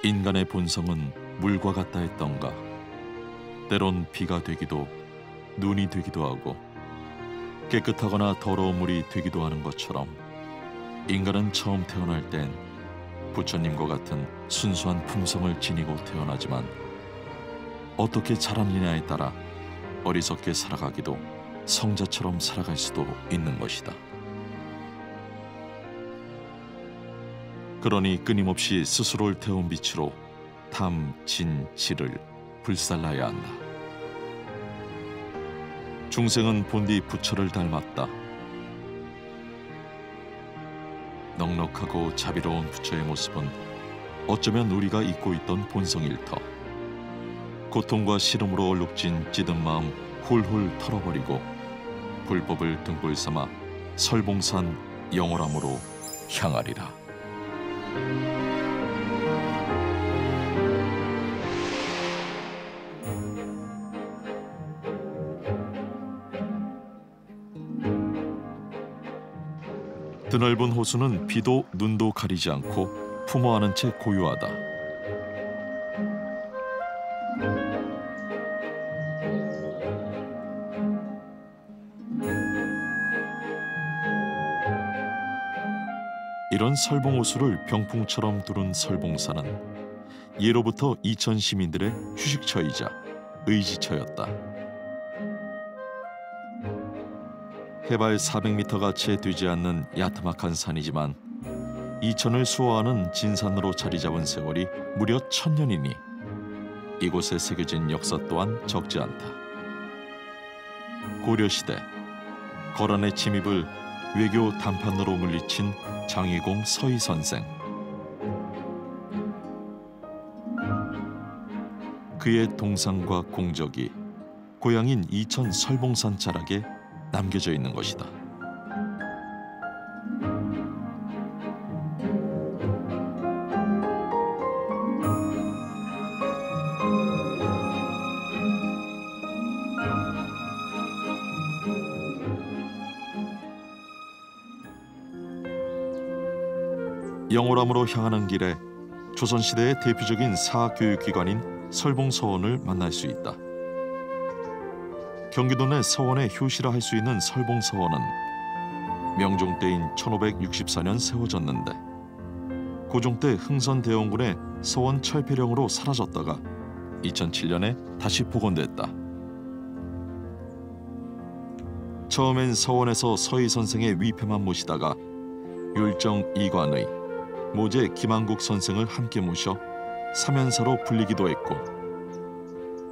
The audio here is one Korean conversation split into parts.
인간의 본성은 물과 같다 했던가. 때론 비가 되기도 눈이 되기도 하고 깨끗하거나 더러운 물이 되기도 하는 것처럼 인간은 처음 태어날 땐 부처님과 같은 순수한 품성을 지니고 태어나지만 어떻게 자라느냐에 따라 어리석게 살아가기도 성자처럼 살아갈 수도 있는 것이다. 그러니 끊임없이 스스로를 태운 빛으로 탐, 진, 지를 불살라야 한다. 중생은 본디 부처를 닮았다. 넉넉하고 자비로운 부처의 모습은 어쩌면 우리가 잊고 있던 본성일 터. 고통과 시름으로 얼룩진 찌든 마음 훌훌 털어버리고 불법을 등불 삼아 설봉산 영월함으로 향하리라. 드넓은 호수는 비도 눈도 가리지 않고 품어하는 채 고요하다. 이런 설봉호수를 병풍처럼 두른 설봉산은 예로부터 이천 시민들의 휴식처이자 의지처였다. 해발 400m가 채 되지 않는 야트막한 산이지만 이천을 수호하는 진산으로 자리 잡은 세월이 무려 1000년이니 이곳에 새겨진 역사 또한 적지 않다. 고려시대 거란의 침입을 외교 단판으로 물리친 장희공 서희선생. 그의 동상과 공적이 고향인 이천 설봉산 자락에 남겨져 있는 것이다. 영월함으로 향하는 길에 조선시대의 대표적인 사교육기관인 설봉서원을 만날 수 있다. 경기도 내 서원에 효시라 할 수 있는 설봉서원은 명종 때인 1564년 세워졌는데 고종 때 흥선대원군의 서원 철폐령으로 사라졌다가 2007년에 다시 복원됐다. 처음엔 서원에서 서희 선생의 위패만 모시다가 율정 이관의 모제 김한국 선생을 함께 모셔 사면사로 불리기도 했고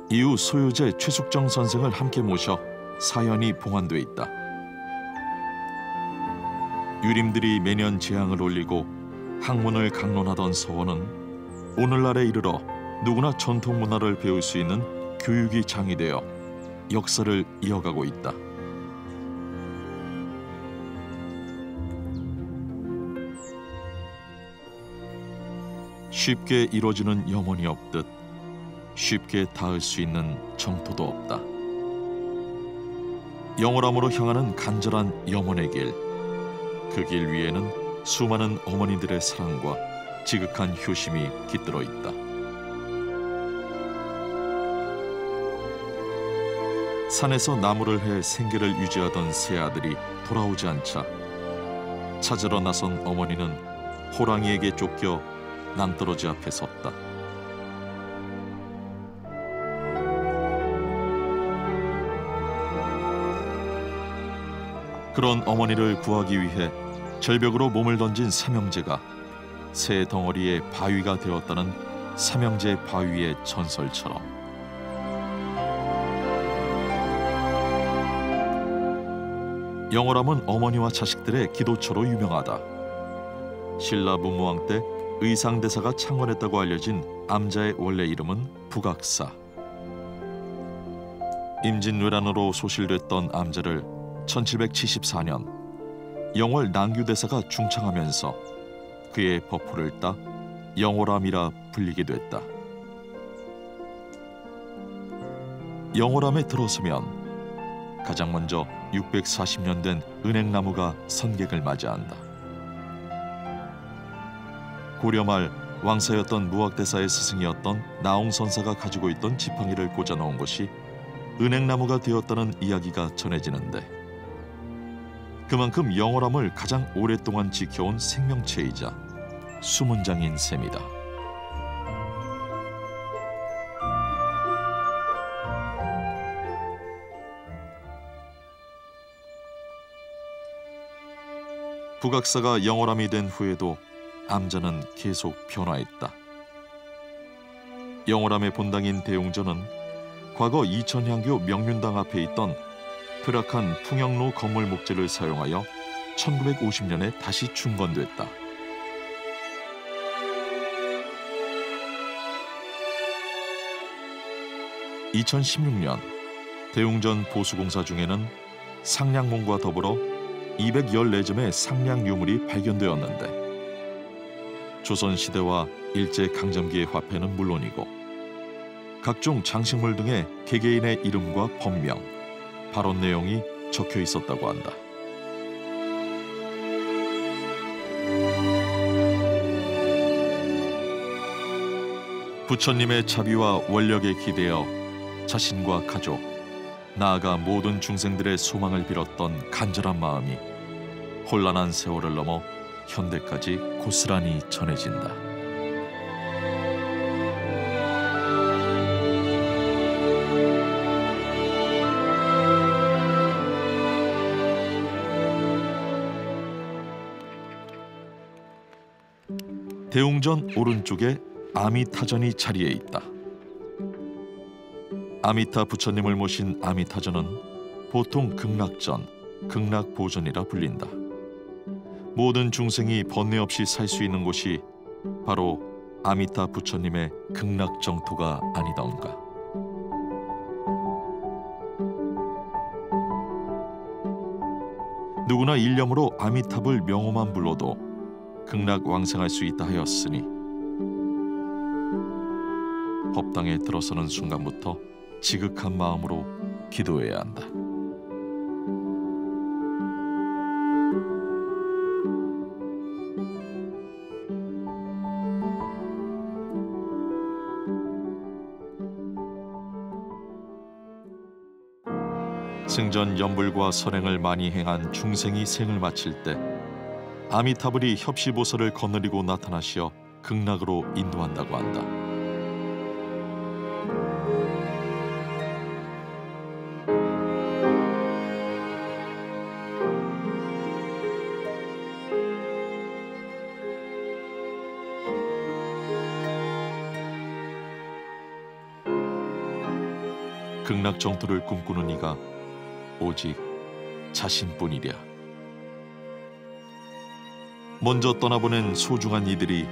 이후 소유제 최숙정 선생을 함께 모셔 사연이 봉안돼 있다. 유림들이 매년 제항을 올리고 학문을 강론하던 서원은 오늘날에 이르러 누구나 전통 문화를 배울 수 있는 교육이 장이 되어 역사를 이어가고 있다. 쉽게 이루어지는 염원이 없듯 쉽게 닿을 수 있는 정토도 없다. 영월함으로 향하는 간절한 염원의 길, 그 길 위에는 수많은 어머니들의 사랑과 지극한 효심이 깃들어 있다. 산에서 나무를 해 생계를 유지하던 세 아들이 돌아오지 않자 찾으러 나선 어머니는 호랑이에게 쫓겨 낭떠러지 앞에 섰다. 그런 어머니를 구하기 위해 절벽으로 몸을 던진 삼형제가 새 덩어리의 바위가 되었다는 삼형제 바위의 전설처럼 영월함은 어머니와 자식들의 기도처로 유명하다. 신라 문무왕 때 의상대사가 창건했다고 알려진 암자의 원래 이름은 북악사. 임진왜란으로 소실됐던 암자를 1774년 영월 낭규대사가 중창하면서 그의 법호를 따 영월함이라 불리게 됐다. 영월함에 들어서면 가장 먼저 640년 된 은행나무가 선객을 맞이한다. 고려 말 왕사였던 무학대사의 스승이었던 나홍선사가 가지고 있던 지팡이를 꽂아 넣은 것이 은행나무가 되었다는 이야기가 전해지는데, 그만큼 영월암을 가장 오랫동안 지켜온 생명체이자 수문장인 셈이다. 북악사가 영월암이 된 후에도 암자는 계속 변화했다. 영월암의 본당인 대웅전은 과거 이천향교 명륜당 앞에 있던 폐락한 풍영로 건물 목재를 사용하여 1950년에 다시 중건됐다. (2016년) 대웅전 보수공사 중에는 상량문과 더불어 214점의 상량 유물이 발견되었는데, 조선시대와 일제강점기의 화폐는 물론이고 각종 장식물 등의 개개인의 이름과 법명, 발언 내용이 적혀 있었다고 한다. 부처님의 자비와 원력에 기대어 자신과 가족, 나아가 모든 중생들의 소망을 빌었던 간절한 마음이 혼란한 세월을 넘어 현대까지 고스란히 전해진다. 대웅전 오른쪽에 아미타전이 자리해 있다. 아미타 부처님을 모신 아미타전은 보통 극락전, 극락보전이라 불린다. 모든 중생이 번뇌 없이 살 수 있는 곳이 바로 아미타 부처님의 극락정토가 아니던가. 누구나 일념으로 아미탑을 명호만 불러도 극락 왕생할 수 있다 하였으니, 법당에 들어서는 순간부터 지극한 마음으로 기도해야 한다. 승전 연불과 선행을 많이 행한 중생이 생을 마칠 때 아미타불이 협시보살을 거느리고 나타나시어 극락으로 인도한다고 한다. 극락 정토를 꿈꾸는 이가 오직 자신뿐이랴. 먼저 떠나보낸 소중한 이들이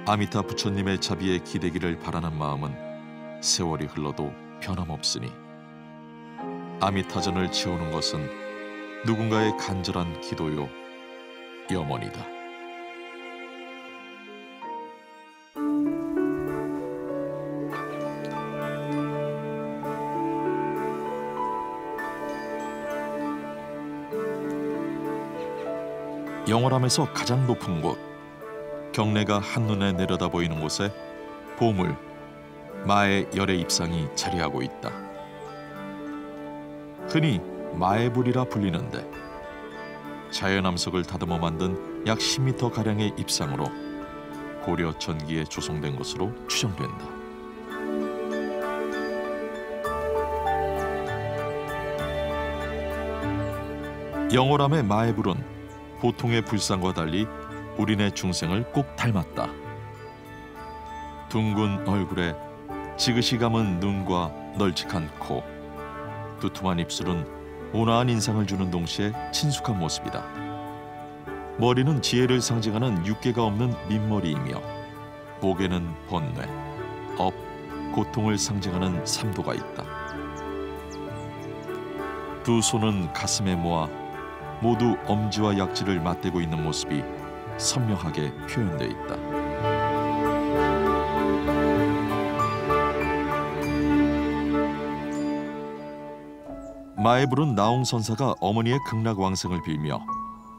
아미타 부처님의 자비에 기대기를 바라는 마음은 세월이 흘러도 변함없으니, 아미타전을 채우는 것은 누군가의 간절한 기도요 염원이다. 영월암에서 가장 높은 곳, 경내가 한눈에 내려다 보이는 곳에 보물, 마의 열의 입상이 자리하고 있다. 흔히 마의불이라 불리는데, 자연암석을 다듬어 만든 약 10m가량의 입상으로 고려 전기에 조성된 것으로 추정된다. 영월암의 마의불은 보통의 불상과 달리 우리네 중생을 꼭 닮았다. 둥근 얼굴에 지그시 감은 눈과 널찍한 코, 두툼한 입술은 온화한 인상을 주는 동시에 친숙한 모습이다. 머리는 지혜를 상징하는 육개가 없는 민머리이며, 목에는 번뇌, 업, 고통을 상징하는 삼도가 있다. 두 손은 가슴에 모아 모두 엄지와 약지를 맞대고 있는 모습이 선명하게 표현되어 있다. 마의불은 나홍선사가 어머니의 극락왕생을 빌며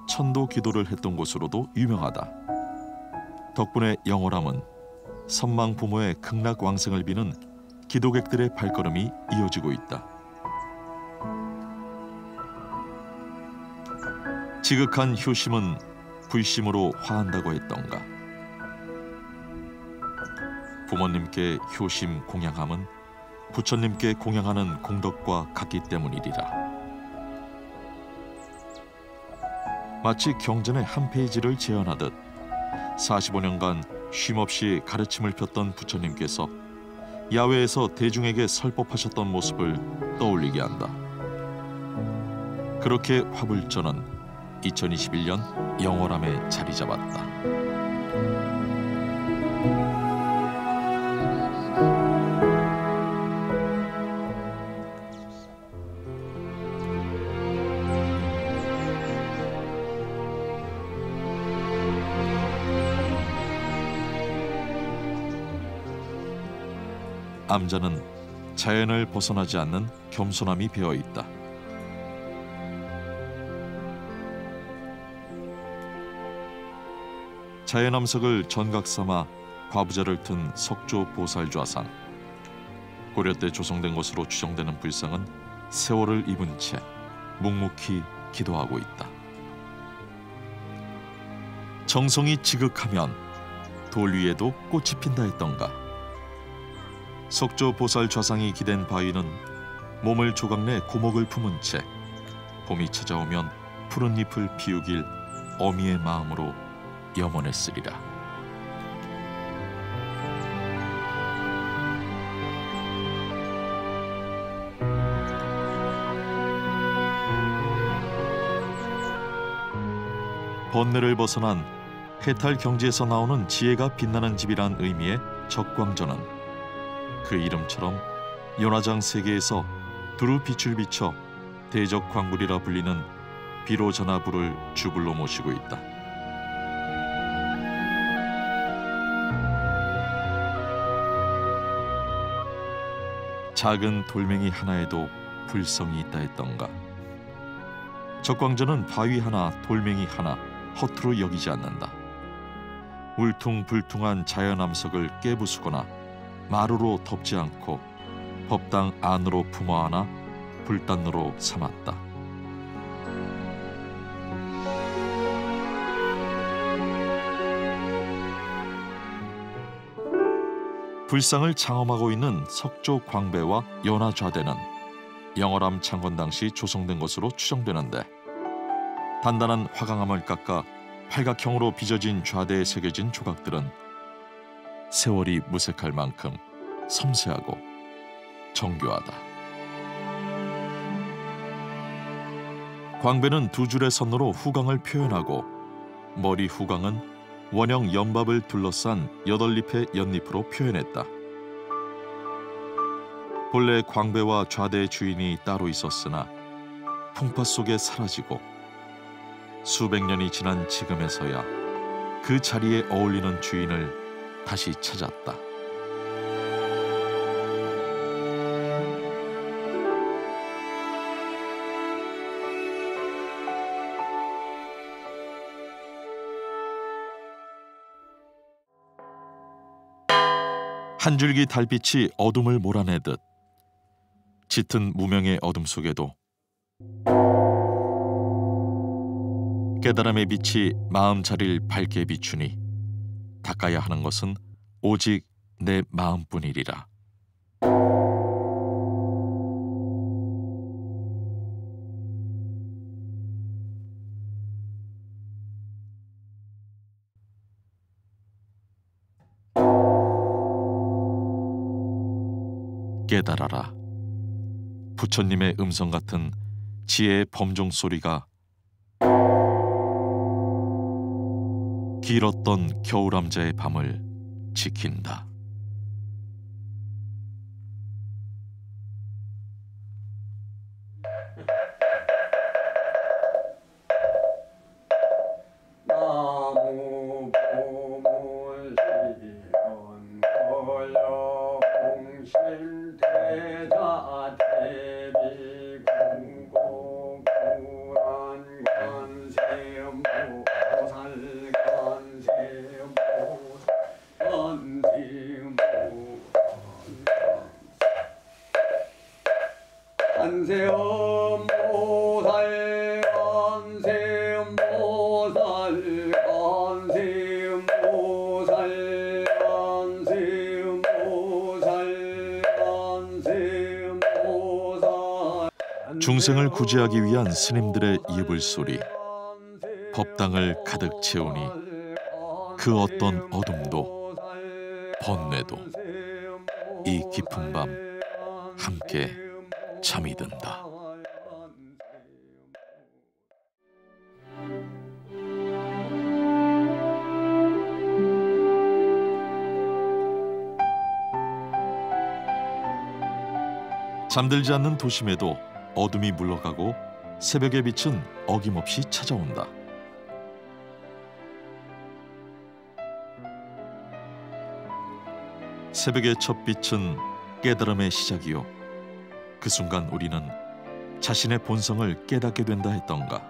천도 기도를 했던 곳으로도 유명하다. 덕분에 영월암은 선망 부모의 극락왕생을 비는 기도객들의 발걸음이 이어지고 있다. 지극한 효심은 불심으로 화한다고 했던가. 부모님께 효심 공양함은 부처님께 공양하는 공덕과 같기 때문이리라. 마치 경전의 한 페이지를 재현하듯 45년간 쉼없이 가르침을 폈던 부처님께서 야외에서 대중에게 설법하셨던 모습을 떠올리게 한다. 그렇게 화불전은 2021년 영월암에 자리 잡았다. 암자는 자연을 벗어나지 않는 겸손함이 배어 있다. 자연암석을 전각 삼아 과부자를 튼 석조 보살좌상. 고려 때 조성된 것으로 추정되는 불상은 세월을 입은 채 묵묵히 기도하고 있다. 정성이 지극하면 돌 위에도 꽃이 핀다 했던가. 석조 보살 좌상이 기댄 바위는 몸을 조각 내 고목을 품은 채 봄이 찾아오면 푸른 잎을 피우길 어미의 마음으로 염원했으리라. 번뇌를 벗어난 해탈 경지에서 나오는 지혜가 빛나는 집이란 의미의 적광전은 그 이름처럼 연화장 세계에서 두루 빛을 비춰 대적광불이라 불리는 비로전화불을 주불로 모시고 있다. 작은 돌멩이 하나에도 불성이 있다 했던가. 적광전은 바위 하나, 돌멩이 하나 허투루 여기지 않는다. 울퉁불퉁한 자연암석을 깨부수거나 마루로 덮지 않고 법당 안으로 품어 안아 불단으로 삼았다. 불상을 장엄하고 있는 석조 광배와 연화 좌대는 영월암 창건 당시 조성된 것으로 추정되는데, 단단한 화강암을 깎아 팔각형으로 빚어진 좌대에 새겨진 조각들은 세월이 무색할 만큼 섬세하고 정교하다. 광배는 두 줄의 선으로 후광을 표현하고 머리 후광은 원형 연밥을 둘러싼 8잎의 연잎으로 표현했다. 본래 광배와 좌대의 주인이 따로 있었으나 풍파 속에 사라지고 수백 년이 지난 지금에서야 그 자리에 어울리는 주인을 다시 찾았다. 한 줄기 달빛이 어둠을 몰아내듯 짙은 무명의 어둠 속에도 깨달음의 빛이 마음 자리를 밝게 비추니 닦아야 하는 것은 오직 내 마음뿐이리라. 깨달아라. 부처님의 음성 같은 지혜의 범종 소리가 길었던 겨울암자의 밤을 지킨다. 나무 보물시원 돌려 공실대자 대비공고 구란관세음보 보살관세음보 건지 간세음보살 중생을 구제하기 위한 스님들의 이불소리, 법당을 가득 채우니 그 어떤 어둠도 번뇌도 이 깊은 밤 함께 잠이 든다. 잠들지 않는 도심에도 어둠이 물러가고 새벽의 빛은 어김없이 찾아온다. 새벽의 첫 빛은 깨달음의 시작이요, 그 순간 우리는 자신의 본성을 깨닫게 된다 했던가.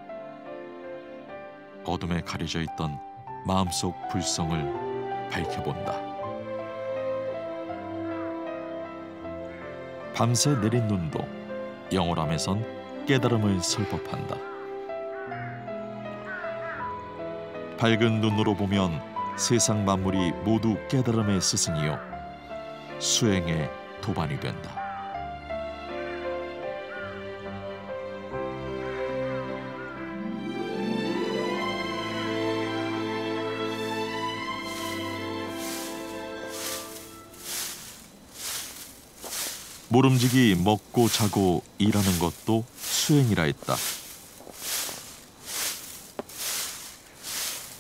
어둠에 가려져 있던 마음속 불성을 밝혀본다. 밤새 내린 눈도 영월함에선 깨달음을 설법한다. 밝은 눈으로 보면 세상 만물이 모두 깨달음의 스승이요 수행의 도반이 된다. 모름지기 먹고 자고 일하는 것도 수행이라 했다.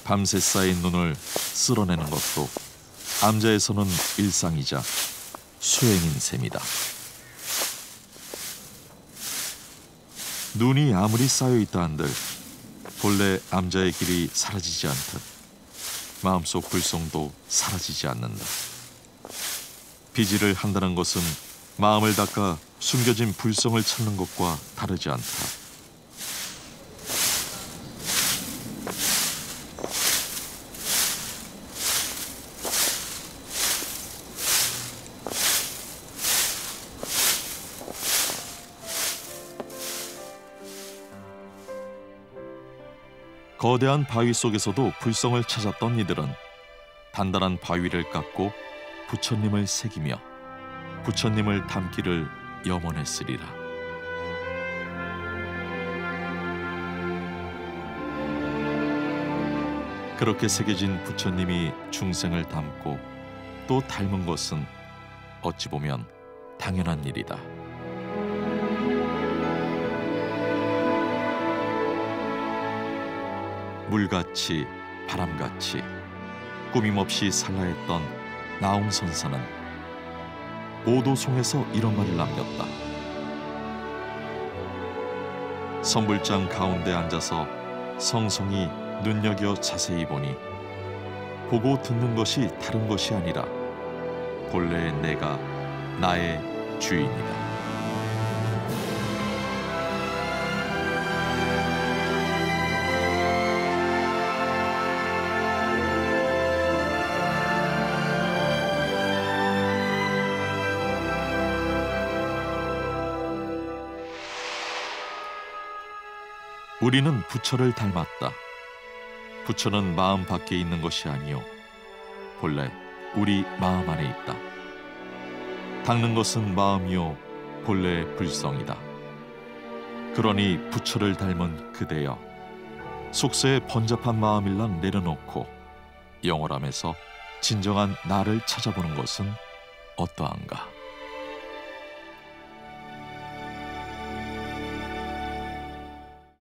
밤새 쌓인 눈을 쓸어내는 것도 암자에서는 일상이자 수행인 셈이다. 눈이 아무리 쌓여있다 한들 본래 암자의 길이 사라지지 않듯 마음속 불성도 사라지지 않는다. 비지를 한다는 것은 마음을 닦아 숨겨진 불성을 찾는 것과 다르지 않다. 거대한 바위 속에서도 불성을 찾았던 이들은 단단한 바위를 깎고 부처님을 새기며 부처님을 닮기를 염원했으리라. 그렇게 새겨진 부처님이 중생을 닮고 또 닮은 것은 어찌 보면 당연한 일이다. 물같이 바람같이 꾸밈없이 살라했던 나홍선사는 오도송에서 이런 말을 남겼다. 선불장 가운데 앉아서 성성히 눈여겨 자세히 보니 보고 듣는 것이 다른 것이 아니라 본래의 내가 나의 주인이다. 우리는 부처를 닮았다. 부처는 마음 밖에 있는 것이 아니요 본래 우리 마음 안에 있다. 닦는 것은 마음이요 본래의 불성이다. 그러니 부처를 닮은 그대여, 속세의 번잡한 마음일랑 내려놓고 영월함에서 진정한 나를 찾아보는 것은 어떠한가.